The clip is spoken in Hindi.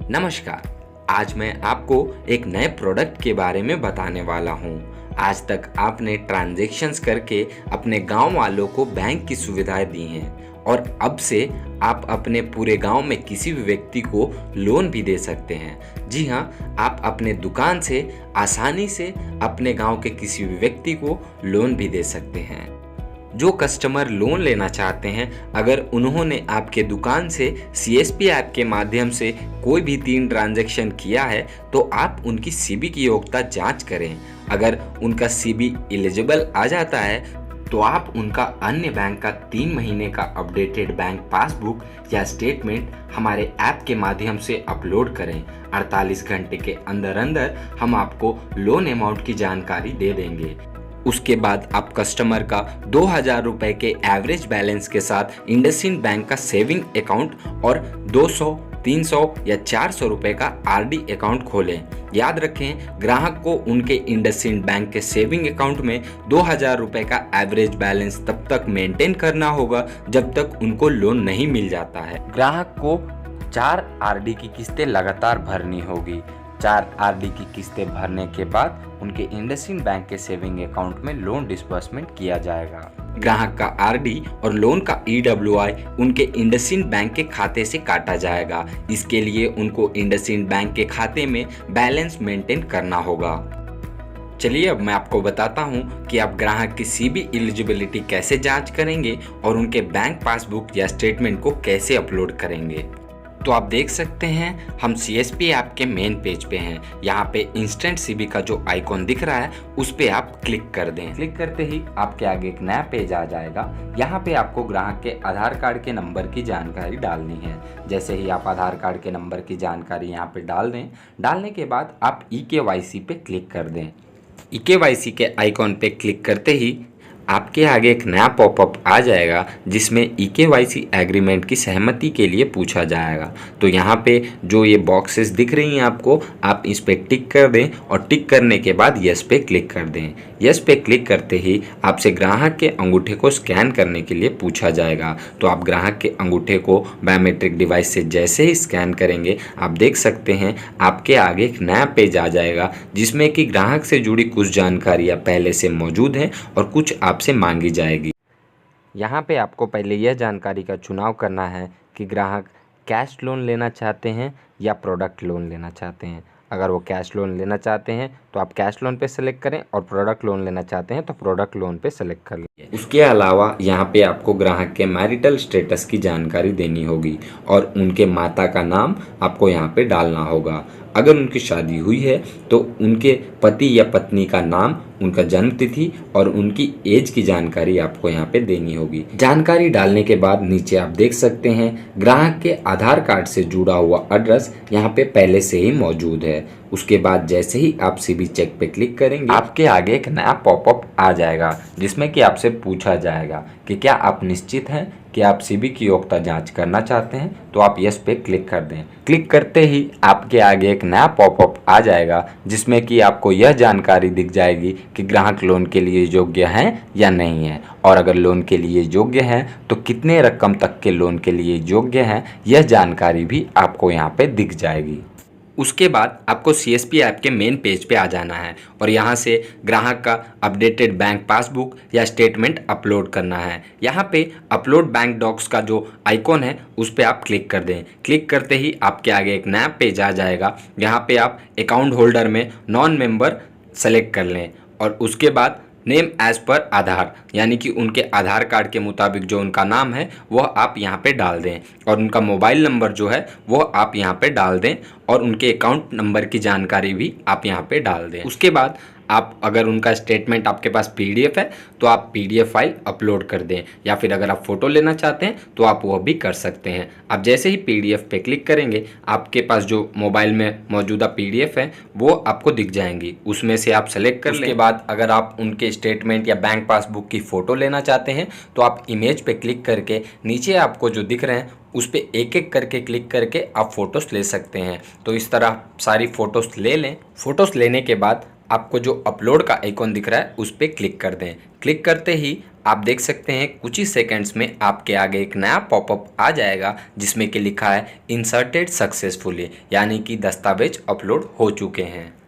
नमस्कार। आज मैं आपको एक नए प्रोडक्ट के बारे में बताने वाला हूँ। आज तक आपने ट्रांजैक्शंस करके अपने गांव वालों को बैंक की सुविधाएं दी हैं और अब से आप अपने पूरे गांव में किसी भी व्यक्ति को लोन भी दे सकते हैं। जी हाँ, आप अपने दुकान से आसानी से अपने गांव के किसी भी व्यक्ति को लोन भी दे सकते हैं। जो कस्टमर लोन लेना चाहते हैं, अगर उन्होंने आपके दुकान से CSP ऐप के माध्यम से कोई भी 3 ट्रांजैक्शन किया है तो आप उनकी CB की योग्यता जांच करें। अगर उनका CB एलिजिबल आ जाता है तो आप उनका अन्य बैंक का 3 महीने का अपडेटेड बैंक पासबुक या स्टेटमेंट हमारे ऐप के माध्यम से अपलोड करें। 48 घंटे के अंदर अंदर हम आपको लोन अमाउंट की जानकारी दे देंगे। उसके बाद आप कस्टमर का 2000 रुपये के एवरेज बैलेंस के साथ इंडसइंड बैंक का सेविंग अकाउंट और 200, 300 या 400 रुपये का RD अकाउंट खोलें। याद रखें, ग्राहक को उनके इंडसइंड बैंक के सेविंग अकाउंट में 2000 रुपये का एवरेज बैलेंस तब तक मेंटेन करना होगा जब तक उनको लोन नहीं मिल जाता है। ग्राहक को 4 RD की किस्तें लगातार भरनी होगी। 4 RD की किस्तें भरने के बाद उनके इंडसइंड बैंक के सेविंग अकाउंट में लोन डिस्बर्समेंट किया जाएगा। ग्राहक का RD और लोन का EWI उनके इंडसइंड बैंक के खाते से काटा जाएगा। इसके लिए उनको इंडसइंड बैंक के खाते में बैलेंस मेंटेन करना होगा। चलिए अब मैं आपको बताता हूं कि आप ग्राहक की CB एलिजिबिलिटी कैसे जांच करेंगे और उनके बैंक पासबुक या स्टेटमेंट को कैसे अपलोड करेंगे। तो आप देख सकते हैं हम CSP ऐप के मेन पेज पे हैं। यहाँ पे इंस्टेंट CB का जो आइकॉन दिख रहा है उस पे आप क्लिक कर दें। क्लिक करते ही आपके आगे एक नया पेज आ जाएगा। यहाँ पे आपको ग्राहक के आधार कार्ड के नंबर की जानकारी डालनी है। जैसे ही आप आधार कार्ड के नंबर की जानकारी यहाँ पे डाल दें, डालने के बाद आप eKYC पे क्लिक कर दें। eKYC के आइकॉन पे क्लिक करते ही आपके आगे एक नया पॉपअप आ जाएगा जिसमें eKYC एग्रीमेंट की सहमति के लिए पूछा जाएगा। तो यहाँ पे जो ये बॉक्सेस दिख रही हैं आपको, आप इस पे टिक कर दें और टिक करने के बाद यस पे क्लिक कर दें। यस पे क्लिक करते ही आपसे ग्राहक के अंगूठे को स्कैन करने के लिए पूछा जाएगा। तो आप ग्राहक के अंगूठे को बायोमेट्रिक डिवाइस से जैसे ही स्कैन करेंगे, आप देख सकते हैं आपके आगे एक नया पेज आ जाएगा जिसमें कि ग्राहक से जुड़ी कुछ जानकारियाँ पहले से मौजूद हैं और कुछ आपसे मांगी जाएगी। यहाँ पे आपको पहले यह जानकारी का चुनाव करना है कि ग्राहक कैश लोन लेना चाहते हैं या प्रोडक्ट लोन लेना चाहते हैं। अगर वो कैश लोन लेना चाहते हैं तो आप कैश लोन पे सेलेक्ट करें और प्रोडक्ट लोन लेना चाहते हैं तो प्रोडक्ट लोन पे सेलेक्ट कर लीजिए। उसके अलावा यहाँ पे आपको ग्राहक के मैरिटल स्टेटस की जानकारी देनी होगी और उनके माता का नाम आपको यहाँ पे डालना होगा। अगर उनकी शादी हुई है तो उनके पति या पत्नी का नाम, उनका जन्म तिथि और उनकी एज की जानकारी आपको यहाँ पे देनी होगी। जानकारी डालने के बाद नीचे आप देख सकते हैं ग्राहक के आधार कार्ड से जुड़ा हुआ एड्रेस यहाँ पे पहले से ही मौजूद है। उसके बाद जैसे ही आप CB चेक पे क्लिक करेंगे, आपके आगे एक नया पॉपअप आ जाएगा जिसमें कि आपसे पूछा जाएगा कि क्या आप निश्चित हैं कि आप CB की योग्यता जांच करना चाहते हैं। तो आप यस पे क्लिक कर दें। क्लिक करते ही आपके आगे एक नया पॉपअप आ जाएगा जिसमें कि आपको यह जानकारी दिख जाएगी कि ग्राहक लोन के लिए योग्य हैं या नहीं है, और अगर लोन के लिए योग्य हैं तो कितने रकम तक के लोन के लिए योग्य हैं, यह जानकारी भी आपको यहाँ पे दिख जाएगी। उसके बाद आपको CSP ऐप के मेन पेज पे आ जाना है और यहाँ से ग्राहक का अपडेटेड बैंक पासबुक या स्टेटमेंट अपलोड करना है। यहाँ पे अपलोड बैंक डॉक्स का जो आइकॉन है उस पर आप क्लिक कर दें। क्लिक करते ही आपके आगे एक नया पेज आ जाएगा। यहाँ पे आप अकाउंट होल्डर में नॉन मेंबर सेलेक्ट कर लें और उसके बाद नेम एज पर आधार, यानी कि उनके आधार कार्ड के मुताबिक जो उनका नाम है वह आप यहाँ पे डाल दें और उनका मोबाइल नंबर जो है वह आप यहाँ पे डाल दें और उनके अकाउंट नंबर की जानकारी भी आप यहाँ पे डाल दें। उसके बाद आप अगर उनका स्टेटमेंट आपके पास PDF है तो आप PDF फाइल अपलोड कर दें, या फिर अगर आप फ़ोटो लेना चाहते हैं तो आप वह भी कर सकते हैं। आप जैसे ही PDF पे क्लिक करेंगे, आपके पास जो मोबाइल में मौजूदा PDF है वो आपको दिख जाएंगी, उसमें से आप सेलेक्ट कर लें। उसके बाद अगर आप उनके स्टेटमेंट या बैंक पासबुक की फ़ोटो लेना चाहते हैं तो आप इमेज पे क्लिक करके नीचे आपको जो दिख रहे हैं उस पर एक एक करके क्लिक करके आप फ़ोटोज़ ले सकते हैं। तो इस तरह सारी फ़ोटोज़ ले लें। फ़ोटोज़ लेने के बाद आपको जो अपलोड का आइकॉन दिख रहा है उस पर क्लिक कर दें। क्लिक करते ही आप देख सकते हैं कुछ ही सेकंड्स में आपके आगे एक नया पॉपअप आ जाएगा जिसमें कि लिखा है इंसर्टेड सक्सेसफुली, यानी कि दस्तावेज अपलोड हो चुके हैं।